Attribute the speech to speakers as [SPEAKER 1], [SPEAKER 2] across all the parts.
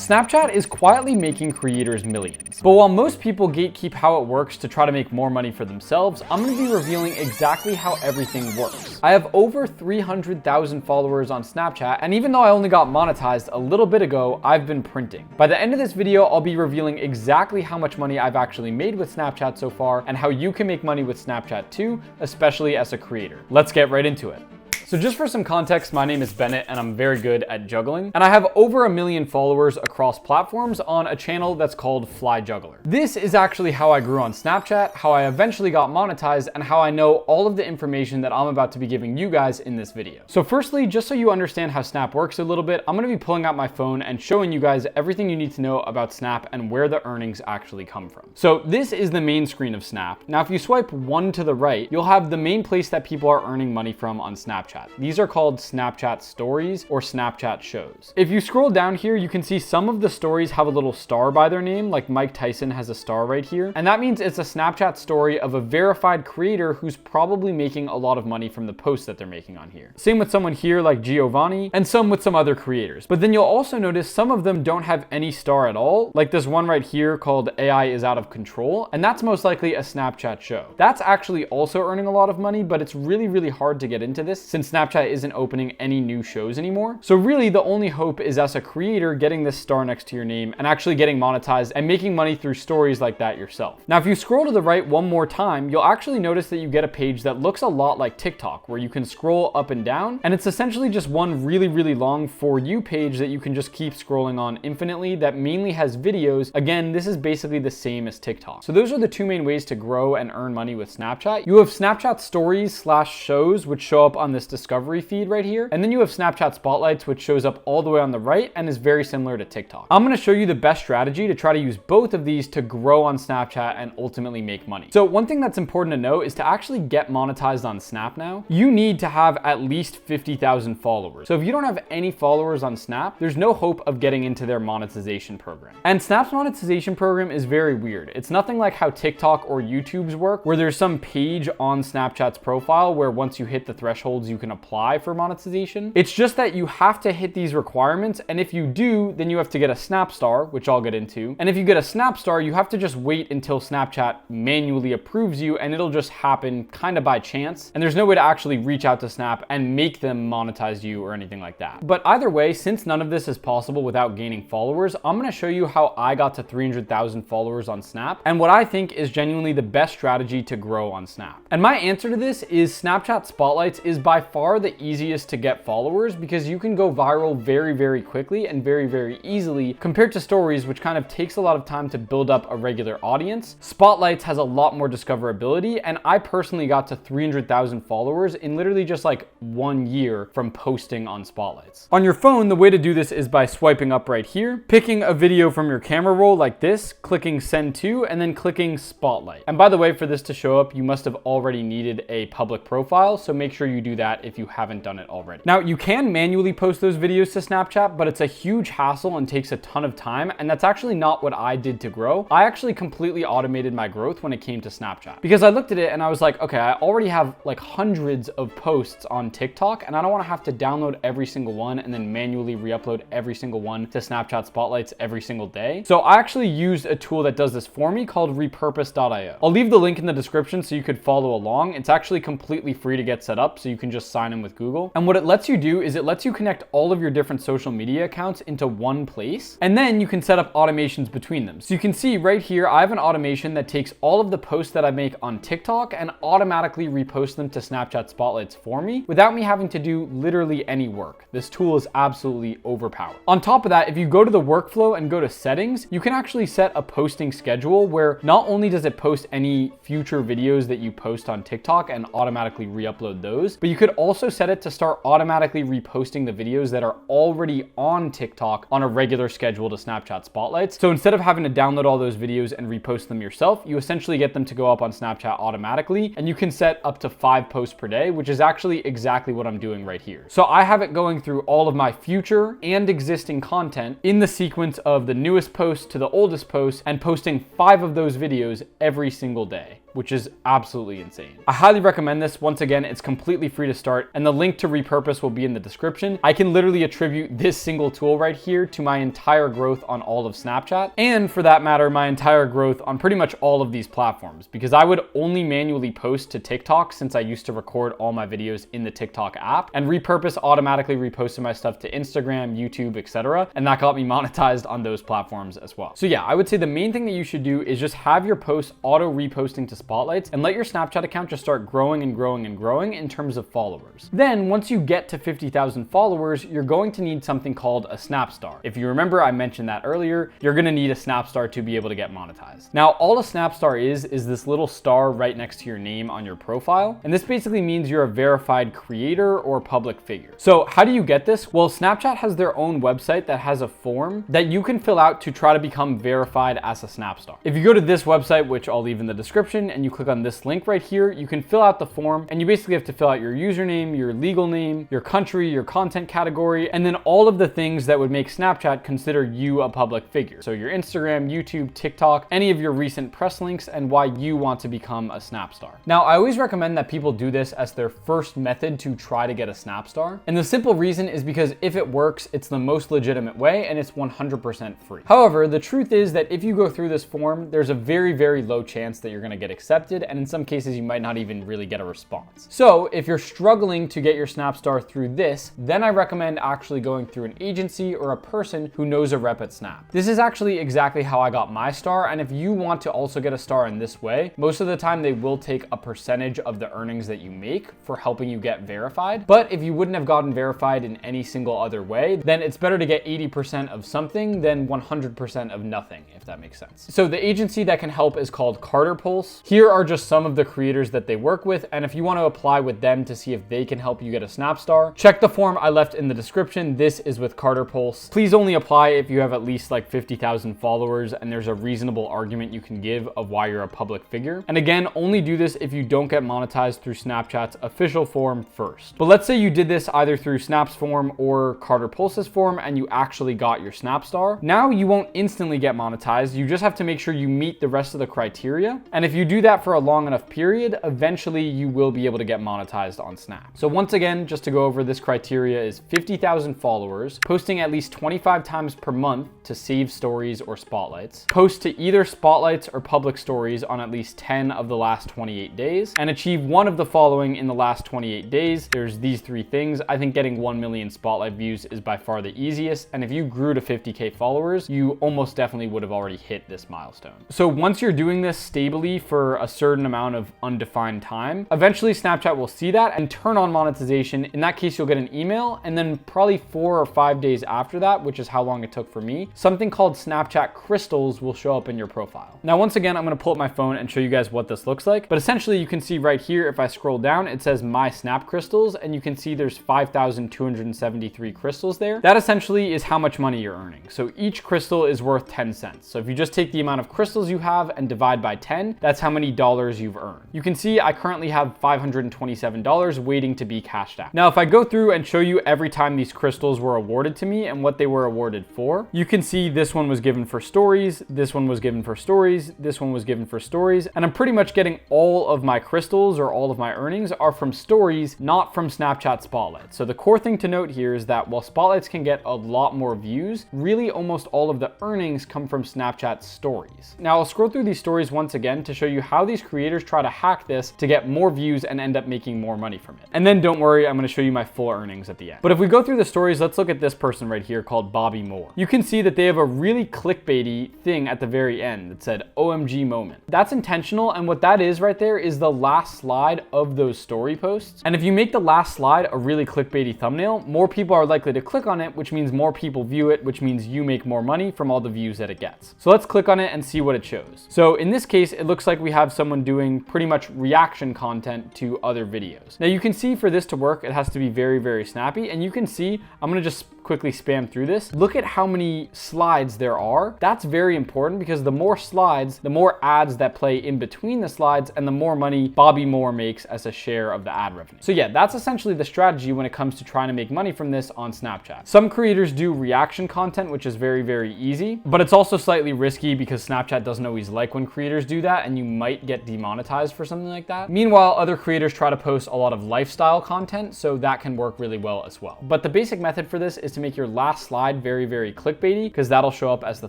[SPEAKER 1] Snapchat is quietly making creators millions. But while most people gatekeep how it works to try to make more money for themselves, I'm going to be revealing exactly how everything works. I have over 300,000 followers on Snapchat, and even though I only got monetized a little bit ago, I've been printing. By the end of this video, I'll be revealing exactly how much money I've actually made with Snapchat so far, and how you can make money with Snapchat too, especially as a creator. Let's get right into it. So just for some context, my name is Bennett and I'm very good at juggling. And I have over 1 million followers across platforms on a channel that's called Fly Juggler. This is actually how I grew on Snapchat, how I eventually got monetized, and how I know all of the information that I'm about to be giving you guys in this video. So firstly, just so you understand how Snap works a little bit, I'm gonna be pulling out my phone and showing you guys everything you need to know about Snap and where the earnings actually come from. So this is the main screen of Snap. Now, if you swipe one to the right, you'll have the main place that people are earning money from on Snapchat. These are called Snapchat stories or Snapchat shows. If you scroll down here, you can see some of the stories have a little star by their name, like Mike Tyson has a star right here. And that means it's a Snapchat story of a verified creator who's probably making a lot of money from the posts that they're making on here. Same with someone here like Giovanni, and some with some other creators. But then you'll also notice some of them don't have any star at all, like this one right here called AI is out of control, and that's most likely a Snapchat show. That's actually also earning a lot of money, but it's really hard to get into this since Snapchat isn't opening any new shows anymore. So really the only hope is as a creator getting this star next to your name and actually getting monetized and making money through stories like that yourself. Now, if you scroll to the right one more time, you'll actually notice that you get a page that looks a lot like TikTok, where you can scroll up and down, and it's essentially just one really long For You page that you can just keep scrolling on infinitely that mainly has videos. Again, this is basically the same as TikTok. So those are the two main ways to grow and earn money with Snapchat. You have Snapchat stories / shows, which show up on this discovery feed right here. And then you have Snapchat spotlights, which shows up all the way on the right and is very similar to TikTok. I'm going to show you the best strategy to try to use both of these to grow on Snapchat and ultimately make money. So one thing that's important to know is to actually get monetized on Snap now, you need to have at least 50,000 followers. So if you don't have any followers on Snap, there's no hope of getting into their monetization program. And Snap's monetization program is very weird. It's nothing like how TikTok or YouTube's work, where there's some page on Snapchat's profile where once you hit the thresholds, you can apply for monetization. It's just that you have to hit these requirements, and if you do, then you have to get a Snap Star, which I'll get into. And if you get a Snap Star, you have to just wait until Snapchat manually approves you, and it'll just happen kind of by chance. And there's no way to actually reach out to Snap and make them monetize you or anything like that. But either way, since none of this is possible without gaining followers, I'm going to show you how I got to 300,000 followers on Snap and what I think is genuinely the best strategy to grow on Snap. And my answer to this is Snapchat Spotlights is by far the easiest to get followers because you can go viral very quickly and very easily compared to stories, which kind of takes a lot of time to build up a regular audience. Spotlights has a lot more discoverability, and I personally got to 300,000 followers in literally just like 1 year from posting on Spotlights. On your phone, the way to do this is by swiping up right here, picking a video from your camera roll like this, clicking send to, and then clicking Spotlight. And by the way, for this to show up, you must have already needed a public profile, so make sure you do that if you haven't done it already. Now, you can manually post those videos to Snapchat, but it's a huge hassle and takes a ton of time, and that's actually not what I did to grow. I actually completely automated my growth when it came to Snapchat because I looked at it and I was like, okay, I already have like hundreds of posts on TikTok, and I don't want to have to download every single one and then manually re-upload every single one to Snapchat Spotlights every single day. So I actually used a tool that does this for me called repurpose.io. I'll leave the link in the description so you could follow along. It's actually completely free to get set up, so you can just sign in with Google. And what it lets you do is it lets you connect all of your different social media accounts into one place, and then you can set up automations between them. So you can see right here, I have an automation that takes all of the posts that I make on TikTok and automatically repost them to Snapchat Spotlights for me without me having to do literally any work. This tool is absolutely overpowered. On top of that, if you go to the workflow and go to settings, you can actually set a posting schedule where not only does it post any future videos that you post on TikTok and automatically re-upload those, but you could also set it to start automatically reposting the videos that are already on TikTok on a regular schedule to Snapchat Spotlights. So instead of having to download all those videos and repost them yourself, you essentially get them to go up on Snapchat automatically, and you can set up to 5 posts per day, which is actually exactly what I'm doing right here. So I have it going through all of my future and existing content in the sequence of the newest post to the oldest post and posting 5 of those videos every single day. which is absolutely insane. I highly recommend this. Once again, it's completely free to start, and the link to repurpose will be in the description. I can literally attribute this single tool right here to my entire growth on all of Snapchat, and for that matter, my entire growth on pretty much all of these platforms, because I would only manually post to TikTok since I used to record all my videos in the TikTok app, and repurpose automatically reposted my stuff to Instagram, YouTube, etc. And that got me monetized on those platforms as well. So yeah, I would say the main thing that you should do is just have your posts auto reposting to spotlights and let your Snapchat account just start growing and growing and growing in terms of followers. Then once you get to 50,000 followers, you're going to need something called a Snap Star. If you remember, I mentioned that earlier, you're gonna need a Snap Star to be able to get monetized. Now, all a Snap Star is this little star right next to your name on your profile. And this basically means you're a verified creator or public figure. So how do you get this? Well, Snapchat has their own website that has a form that you can fill out to try to become verified as a Snap Star. If you go to this website, which I'll leave in the description, and you click on this link right here, you can fill out the form, and you basically have to fill out your username, your legal name, your country, your content category, and then all of the things that would make Snapchat consider you a public figure. So your Instagram, YouTube, TikTok, any of your recent press links, and why you want to become a Snap Star. Now, I always recommend that people do this as their first method to try to get a Snap Star. And the simple reason is because if it works, it's the most legitimate way and it's 100% free. However, the truth is that if you go through this form, there's a very, very low chance that you're gonna get accepted. And in some cases, you might not even really get a response. So if you're struggling to get your Snap Star through this, then I recommend actually going through an agency or a person who knows a rep at Snap. This is actually exactly how I got my star. And if you want to also get a star in this way, most of the time they will take a percentage of the earnings that you make for helping you get verified. But if you wouldn't have gotten verified in any single other way, then it's better to get 80% of something than 100% of nothing, if that makes sense. So the agency that can help is called Carter Pulse. Here are just some of the creators that they work with. And if you want to apply with them to see if they can help you get a Snap Star, check the form I left in the description. This is with Carter Pulse. Please only apply if you have at least like 50,000 followers and there's a reasonable argument you can give of why you're a public figure. And again, only do this if you don't get monetized through Snapchat's official form first. But let's say you did this either through Snap's form or Carter Pulse's form and you actually got your Snap Star. Now you won't instantly get monetized. You just have to make sure you meet the rest of the criteria. And if you do that for a long enough period, eventually you will be able to get monetized on Snap. So once again, just to go over, this criteria is 50,000 followers, posting at least 25 times per month to save stories or spotlights, post to either spotlights or public stories on at least 10 of the last 28 days, and achieve one of the following in the last 28 days. There's these three things. I think getting 1 million spotlight views is by far the easiest. And if you grew to 50K followers, you almost definitely would have already hit this milestone. So once you're doing this stably for a certain amount of undefined time, eventually Snapchat will see that and turn on monetization. In that case, you'll get an email, and then probably 4 or 5 days after that, which is how long it took for me, something called Snapchat crystals will show up in your profile. Now, once again, I'm gonna pull up my phone and show you guys what this looks like. But essentially you can see right here, if I scroll down, it says my Snap crystals, and you can see there's 5,273 crystals there. That essentially is how much money you're earning. So each crystal is worth 10 cents. So if you just take the amount of crystals you have and divide by 10, that's how many dollars you've earned. You can see I currently have $527 waiting to be cashed out. Now, if I go through and show you every time these crystals were awarded to me and what they were awarded for, you can see this one was given for stories, this one was given for stories, this one was given for stories, and I'm pretty much getting all of my crystals or all of my earnings are from stories, not from Snapchat Spotlights. So the core thing to note here is that while Spotlights can get a lot more views, really almost all of the earnings come from Snapchat stories. Now I'll scroll through these stories once again to show you how these creators try to hack this to get more views and end up making more money from it. And then don't worry, I'm gonna show you my full earnings at the end. But if we go through the stories, let's look at this person right here called Bobby Moore. You can see that they have a really clickbaity thing at the very end that said OMG moment. That's intentional, and what that is right there is the last slide of those story posts. And if you make the last slide a really clickbaity thumbnail, more people are likely to click on it, which means more people view it, which means you make more money from all the views that it gets. So let's click on it and see what it shows. So in this case, it looks like we have someone doing pretty much reaction content to other videos. Now you can see for this to work, it has to be very, very snappy. And you can see, I'm gonna just quickly spam through this, look at how many slides there are. That's very important because the more slides, the more ads that play in between the slides, and the more money Bobby Moore makes as a share of the ad revenue. So yeah, that's essentially the strategy when it comes to trying to make money from this on Snapchat. Some creators do reaction content, which is very, very easy, but it's also slightly risky because Snapchat doesn't always like when creators do that, and you might get demonetized for something like that. Meanwhile, other creators try to post a lot of lifestyle content, so that can work really well as well. But the basic method for this is to make your last slide very, very clickbaity, because that'll show up as the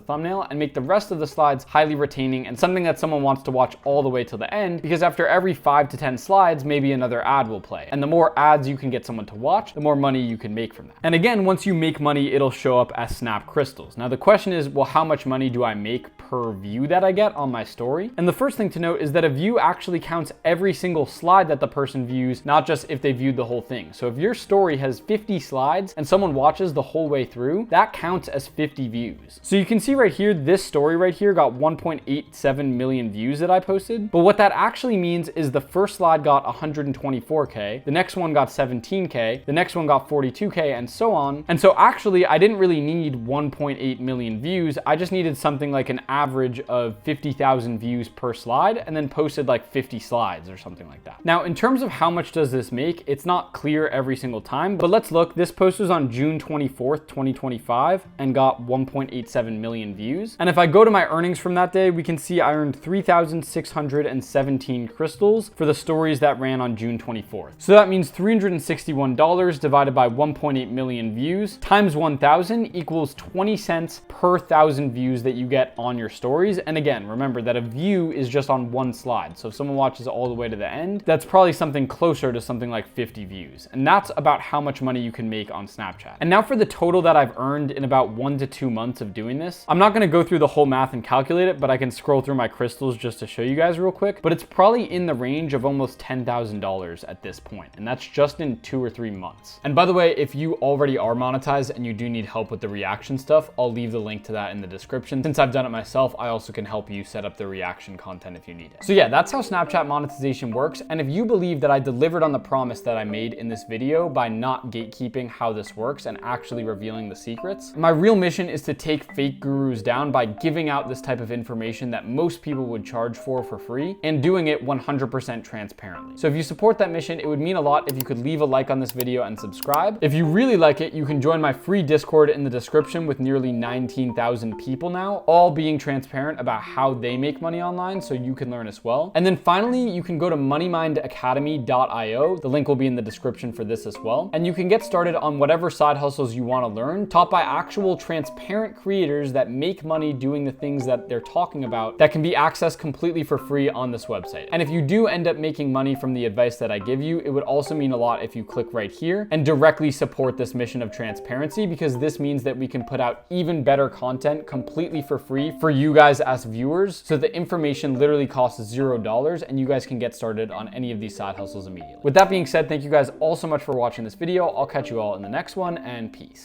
[SPEAKER 1] thumbnail, and make the rest of the slides highly retaining and something that someone wants to watch all the way to the end, because after every 5 to 10 slides, maybe another ad will play. And the more ads you can get someone to watch, the more money you can make from that. And again, once you make money, it'll show up as Snap Crystals. Now the question is, well, how much money do I make per view that I get on my story? And the first thing to note is that a view actually counts every single slide that the person views, not just if they viewed the whole thing. So if your story has 50 slides and someone watches the whole way through, that counts as 50 views. So you can see right here, this story right here got 1.87 million views that I posted. But what that actually means is the first slide got 124K, the next one got 17K, the next one got 42K, and so on. And so actually, I didn't really need 1.8 million views. I just needed something like an average of 50,000 views per slide, and then posted like 50 slides or something like that. Now, in terms of how much does this make, it's not clear every single time, but let's look. This post was on June 24th, 2025, and got 1.87 million views. And if I go to my earnings from that day, we can see I earned 3,617 crystals for the stories that ran on June 24th. So that means $361 divided by 1.8 million views times 1,000 equals 20 cents per 1,000 views that you get on your stories. And again, remember that a view is just on one slide. So if someone watches all the way to the end, that's probably something closer to something like 50 views. And that's about how much money you can make on Snapchat. And now for the total that I've earned in about 1 to 2 months of doing this, I'm not gonna go through the whole math and calculate it, but I can scroll through my crystals just to show you guys real quick. But it's probably in the range of almost $10,000 at this point. And that's just in 2 or 3 months. And by the way, if you already are monetized and you do need help with the reaction stuff, I'll leave the link to that in the description. Since I've done it myself, I also can help you set up the reaction content if you need it. So yeah, that's how Snapchat monetization works. And if you believe that I delivered on the promise that I made in this video by not gatekeeping how this works and actually revealing the secrets, my real mission is to take fake gurus down by giving out this type of information that most people would charge for free, and doing it 100% transparently. So if you support that mission, it would mean a lot if you could leave a like on this video and subscribe. If you really like it, you can join my free Discord in the description with nearly 19,000 people now, all being transparent about how they make money online, so you can learn as well. And then finally, you can go to moneymindacademy.io. The link will be in the description for this as well. And you can get started on whatever side hustles you want to learn, taught by actual transparent creators that make money doing the things that they're talking about, that can be accessed completely for free on this website. And if you do end up making money from the advice that I give you, it would also mean a lot if you click right here and directly support this mission of transparency, because this means that we can put out even better content completely for free for you guys as viewers. So the information literally costs $0 and you guys can get started on any of these side hustles immediately. With that being said, thank you guys all so much for watching this video. I'll catch you all in the next one, and peace.